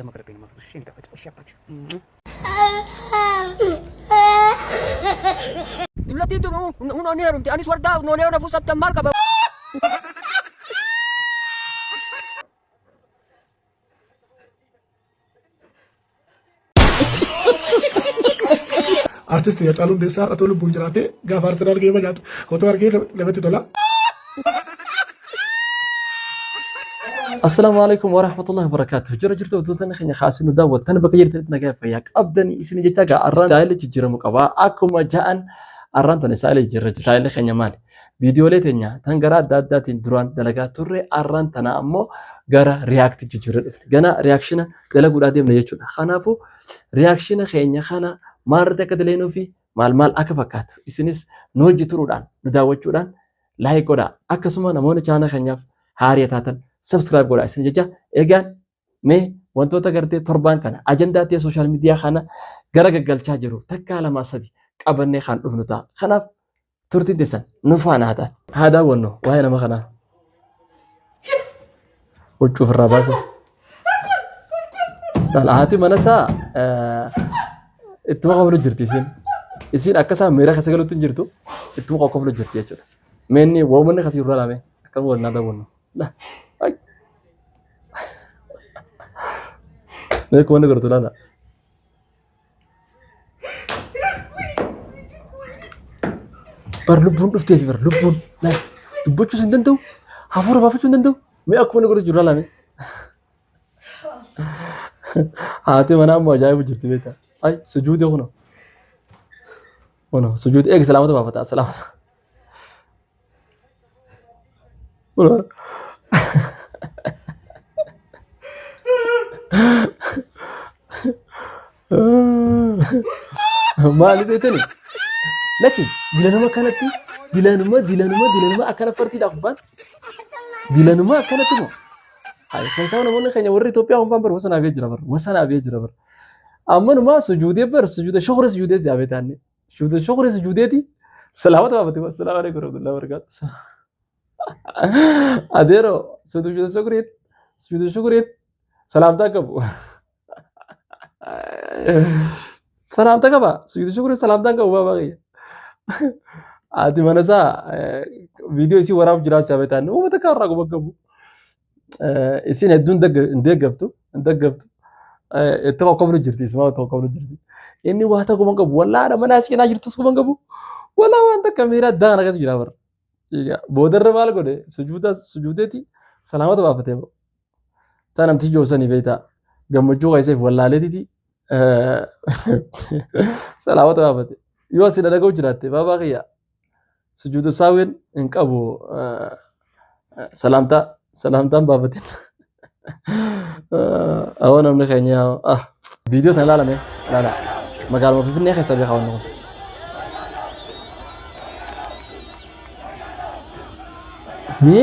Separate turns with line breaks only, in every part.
ለመቅረብ ነው ማለት እሺ እንተፈጭ እሺ አባቴ ኢላቲቱ ነው ኡኖ ኔሩ አኒስ ወርዳ ኖ ኔሩ ነፉ ሰተማር ከበ
አርቲስት ያጫሉ እንደሳ አቶ ልቡን ጅራቴ ጋፋር ስራ አርገ ይመኛቱ ፎቶ አርገ ለበት ቶላ
السلام عليكم ورحمة الله وبركاته. جرجرت وتوتن خني خاسين وداوت تن بقير تلتنا كيف ياك أبدني إسني جتاجا أران ستايل تجرا مقبا أكو ما جاءن أران تن ستايل جرج ستايل خني مال فيديو لتنيا تنقرا دات دران دلقا توري أران تنا أمو قرا رياكت تجرا جنا رياكشنا دلقا قادم نيجون خنافو رياكشنا خني خنا مارده كدلينو في مال أكفكات إسنيس نوجي ترودان نداوت جودان لاي كودا أكسما نمونة جانا خنياف هاريتاتن سبسكرايب godha isin jecha eegan mee wantoota gartee torban kana ajandaa tee social media kana gara gaggalchaa jiru takka lama sadi qabannee kan dhufnu ta'a kanaaf turtiin teessan nu faana haadaa wanno waa'ee nama kana huccuu ofirraa baasa haati manasaa ittuma qoflu jirti isin akkasaa miira keessa galuutti hin jirtu ittuma qoflu jirti jechuudha meenni woomanni kasii irraa laame akkam wannaa daawwannu Nek mana kertulan nak? Berlubun ufti berlubun. Nah, tu bocor senden tu, hafur apa bocor senden tu? Me aku mana kerja jualan me? Hati mana mau jaya bocor tu beta. Ay, sujud dia kono, sujud. Selamat apa tak? Selamat. Kono. Maali beetani laki dilanuma kanatti dilanuma akkana fartiidha kubbaan dilanuma akkanatti moo ay sansaawwan namoonni keenya warri Itoophiyaa kubbaan bar wasanaa bee jira bar ammanuma sujuudee bar sujuuda shukri sujuudee siyaa beetaanne shukri sujuudeeti salaamata baabate assalaamu alaykum warahmatullahi wabarakatuh adeero sujuuda shukriin salaamtaa qabu salam tak apa? Sudah syukur salam tak apa bagi? Adi mana sa video isi waraf jelas ya betan. Oh betul kan ragu bagabu. Isi nedun deg gaftu. Itu kau kau berjirti semua itu kau berjirti. Ini wahta kau bagabu. Wallah ada mana sih najir tu kau bagabu. Wallah wanta kamera dah nak kasih jawab. Iya, bodar ramal kau deh. Sujuda ti selamat apa tebo. Tanam ti josan ni beta. Gammachuu keessee wallaalee ti salaamata baafate yoo asii dhadhaga'u jiraatte baabaa kiyya sujuuda saawwen hin qabu salaamtaan baafatin awwa namni keenya viidiyoo tan ilaalame ilaala magaaluma Finfinnee keessa beekaa wanni kun ni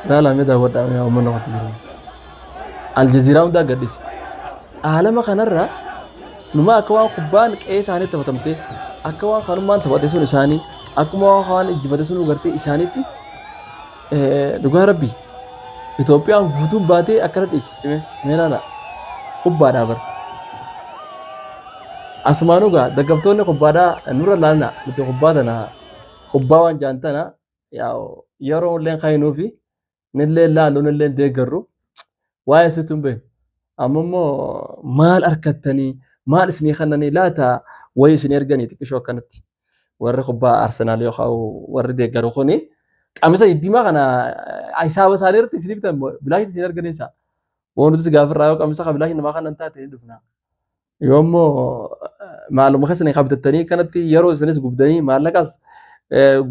ilaalame daawwadhaa yaa uummanni qotu jiru Aljazeera hundaa gadhiise. Alama kanarra numa akka waan kubbaan qe'ee isaanii taphatamte akka waan kanummaan taphate sun isaanii akkuma waan ijjifate sun gartee isaaniitti dhugaa rabbi Itoophiyaan guutuun baatee akkana dhiyeessime meenaana kubbaadhaa bar. Asumaanuu gaa daggaftoonni kubbaadhaa nurra laalna nuti kubbaa tana kubbaa waan jaantana yeroo illee kaayinuu fi nillee laaluu nillee deeggarru. Waa'ee situn been ammoo maal arkattanii maal isinii kannanii laata wayi isinii erganii xiqqishoo akkanatti warri kubbaa Arsenaal yookaan warri deeggaru kuni qamisa iddimaa kana hisaaba isaanii irratti isinii bitan bilaashii isinii erganiisa wanti gaafirraa yoo qamisa bilaashii namaa kanan taate ni dhufna yoommoo maaluma keessanii qabdattanii kanatti yeroo isinis gubdanii maallaqas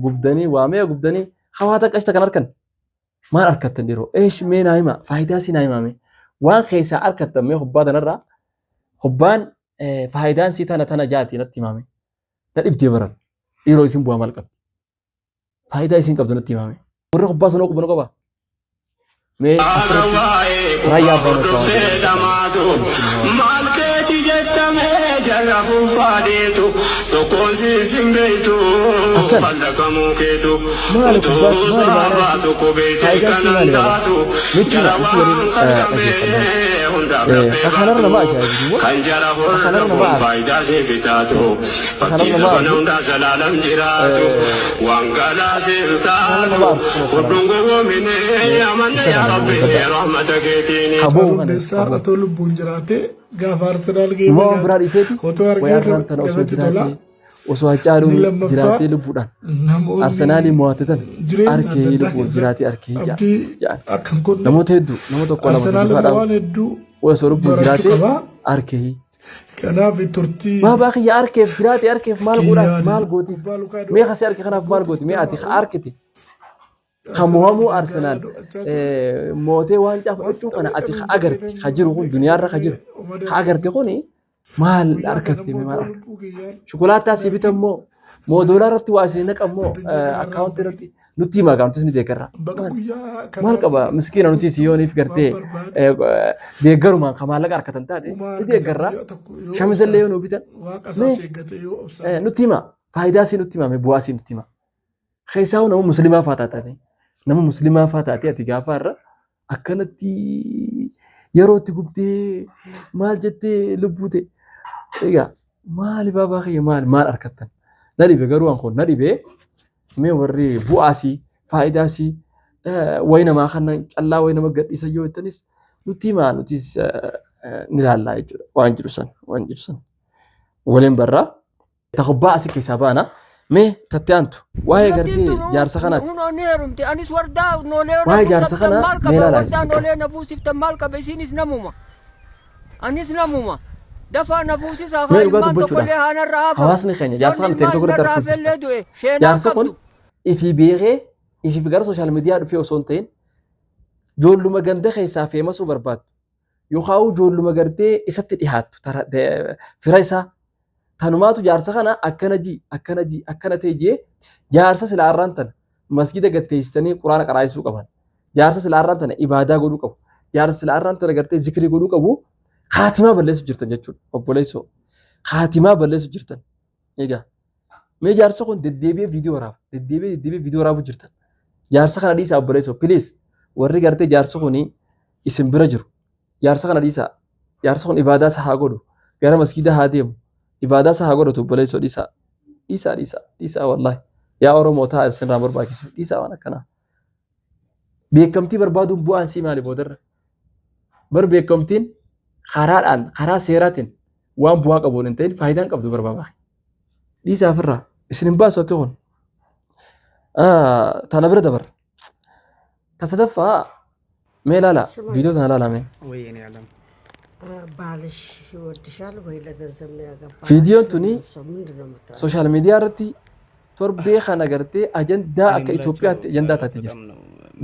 gubdanii waamee gubdanii hawaata qashta kan arkan maal arkattan diroo eesh mee naayima faayidaa si naayimame waan keessaa arkattan mee kubbaa tanarraa kubbaan faayidaan si tana jaati natti himame na dhibdee baran dhiiroo isin bu'aa maal qabdi faayidaa isin qabdu natti himame warri kubbaa sanoo qubanu qaba mee asirratti raayyaa abbaan
faadeetu tokkoonsi simbeytu fallaqamu keetu utuu saabaa tokko beekee kanan taatu jara waan argamee hundaaf dhabbee kan jara hordofuun faayidaa siif taatu fakkii sabana hundaa zalaalam jiraatu waan galaa siif taatu fudhuun gowwoominee amanne yaa rabbi rahmata keetiini.
Hundeessaa otoo lubbuun jiraate gaafa Arsenaal
Moo
geema
biraa dhiiseeti
otoo
wayarraan tana osoo
namatti tola.
jiraatee osoo hacaaluun jiraatee lubbuudhaan
Namoonni
Arsenaalii mo'atetan
jireenya
arkee
adda addaa
lubbuun jiraatee arkee
abdii
ja'an
akkan kunne
namoota hedduu nama tokko lama
Arsenaal
sadii
irraa
faadhaan
waan hedduu
osoo lubbuun
barachuu
jiraatee
qabaa.
arkee
Kanaaf turtii
baabaa kiyya arkeef jiraatee arkeef maal godhaaf maal gootiif
kubbaa lukaa
mee kasee arke kanaaf maal gooti mee ati arkite kan mo'amuu Arsenaal mootee waan caafachuu kana ati agarte ka jiru kun duniyaarra ka jiru ka agarte kuni maal argatte mee maal shukulaataa si bitammoo moo doolaa irratti waa isin naqammoo akkaawuntii irratti nutti himaa gaamtis ni deeggarra maal qaba miskiina nuti siyooniif gartee deeggarumaan ka maallaqa harkatan taate ni deeggarra shamisallee yoo nu bitan nutti himaa faayidaa si nutti himaa bu'aa si nutti himaa keessaa nama muslimaa faa taate nama muslimaa faa taate ati gaafa irra akkanatti yeroo itti gubdee maal jettee lubbuute egaa maali baabaa kiyya maal argattan na dhibe garuu an kun na dhibe mee warri bu'aasii faayidaasii wayi namaa kannan callaa wayi nama gadhiisan yoo jettanis nuti himaa nutis ni ilaallaa jechuudha waan jiru san waliin barraa takubbaa asii keessaa baana mee tattee aantu waa'ee gartee jaarsa kanaati
anis wardaa noolee
waa'ee jaarsa kana mee ilaalaa
wardaa noolee nafuusiftan maal qabe isinis namuma anis namuma dafaa nafuusisaa
mee
haa
dhugaa
ilmaan tokkollee
dubbachuudhaaf
haanarraa hafa
hawaasni keenya jaarsa kana ta'e tokko irratti arguu
raafellee du'e sheenaa
jaarsa kun
qabdu
ifii beekee ifii gara sooshaal miidiyaa dhufee osoo hin ta'in joolluma ganda keessaa feemasuu barbaadu yookaan joolluma gartee isatti dhiyaattu fira isaa tanumaatu jaarsa kana akkana ta'e jee jaarsa silaarraan tana masgida gatteessanii quraana qaraayisuu qaban jaarsa silaarraan tana ibaadaa godhuu qabu jaarsa silaarraan tana gartee zikrii godhuu qabu haatimaa balleessu jirtan jechuudha obboleessoo haatimaa balleessu jirtan egaa mee jaarsa kun deddeebi'ee viidiyoo waraabu jirtan jaarsa kana dhiisaa obboleessoo piliis warri gartee jaarsa kun isin bira jiru jaarsa kana dhiisaa jaarsa kun ibaadaa isaa haa godhu gara masgida haa deemu ibaadaa isaa haa godhatu obboleessoo dhiisaa wallaahi yaa Oromoo ta'a isinirraa barbaachisu dhiisaa waan akkanaa beekamtii barbaaduun bu'aan sii maali boodarra bar beekamtiin karaa seeraatiin waan bu'aa qabuun hin ta'in faayidaan qabdu barbaada dhiisaa ofirraa isin hin baasu akka kun tana bira dabar tasadaffaa mee ilaala viidiyoo tana ilaalame
ባልሽ ይወድሻል ወይ ለገንዘብ ነው ያገባሽ?
ቪዲዮን ቱኒ
ምንድነው የምታደርገው?
ሶሻል ሚዲያ irratti torbee kana gartee ajandaa akka Itoophiyaatti ajandaa taatee jirti.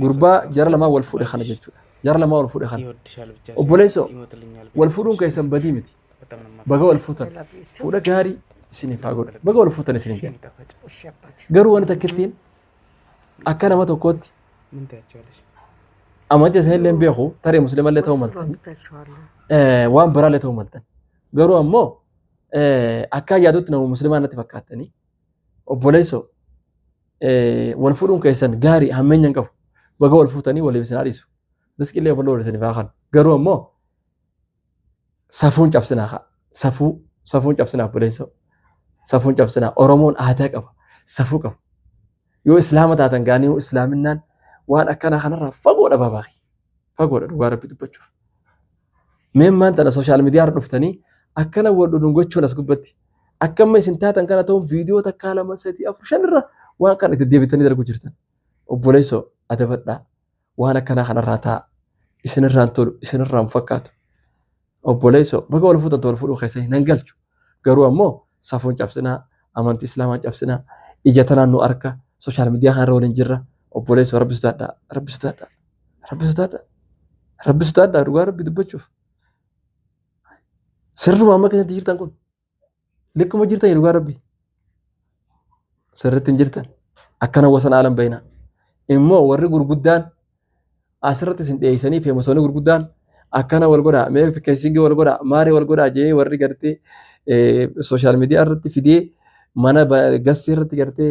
Gurbaa jara lamaa wal fuudhe kana jechuudha. Jara lamaa wal fuudhe kana. Obboleessoo wal fuudhuun keessan badii miti. Baga wal fuutan fuudha gaarii isiniif haa godhu. Baga wal fuutan isiniif jenna. Garuu wanti takkittiin akka nama tokkootti amantii isinillee hin beeku taree musliimallee ta'uu maltanii waan biraallee ta'uu maltan. Garuu ammoo akka yaadutti nama musliimaa natti fakkaatanii obboleessoo wal fuudhuun keessan gaarii hammeenya hin qabu. Baga wal fuutanii waliif isin haadhisu. Riskillee waloo walisanii faakan. Garuu ammoo safuun cabsinaa kaa. Safuun cabsinaa obboleessoo. Safuun cabsinaa. Oromoon aadaa qaba. Safuu qaba. Yoo islaama taatan gaanii yoo islaaminaan waan akkanaa kanarraa fagoodha babaaqi. Fagoodha dhugaa rabbi dubbachuuf. Meemmaan tana sooshaal miidiyaa irra dhuftanii akkana wal dhudhuun gochuun as gubbatti. Akkamma isin taatan kana ta'uun viidiyoo takkaa 2 3 4 5 irra waan kana itti deebitanii darbu jirtan. Obboleessoo adabadhaa waan akkanaa kanarraa ta'a. Isinirraan tolu isinirraan fakkaatu. Obboleessoo baga wal fuutan wal fuudhuu keessanii nan galchu. Garuu ammoo safuun cabsinaa amantii islaamaa cabsinaa ija tanaan nu arka sooshaal miidiyaa kanarra waliin jirra. Obboleessoo rabbi sodaadhaa dhugaa rabbi dubbachuuf. Sirruma amma keessatti jirtan kun likkuma jirtan dhugaa rabbi sirritti hin jirtan akkana wasan aalam bayna immoo warri gurguddaan asirratti isin dhiyeessanii feemasoonni gurguddaan akkana wal godhaa mee fikkeessingii wal godhaa maaree wal godhaa jee warri gartee sooshaal miidiyaa irratti fidee mana gassee irratti gartee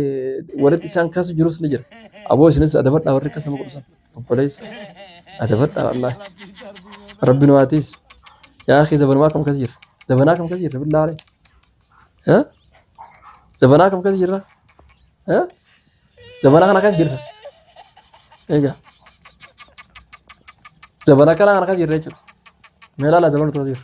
walitti isaan kaasa jirus ni jira. Aboo isinis adabadhaa warri akkas nama godhusan obboleessa adabadhaa wallaahi rabbi nu haatees yaa akhi zabanumaa kam kas jirra zabanaa kam kas jirra billaalee zabanaa kam kas jirra zabanaa kana kas jirra egaa zabanaa kana kas jirra jechuudha meelaa laa zabanu tola jirra.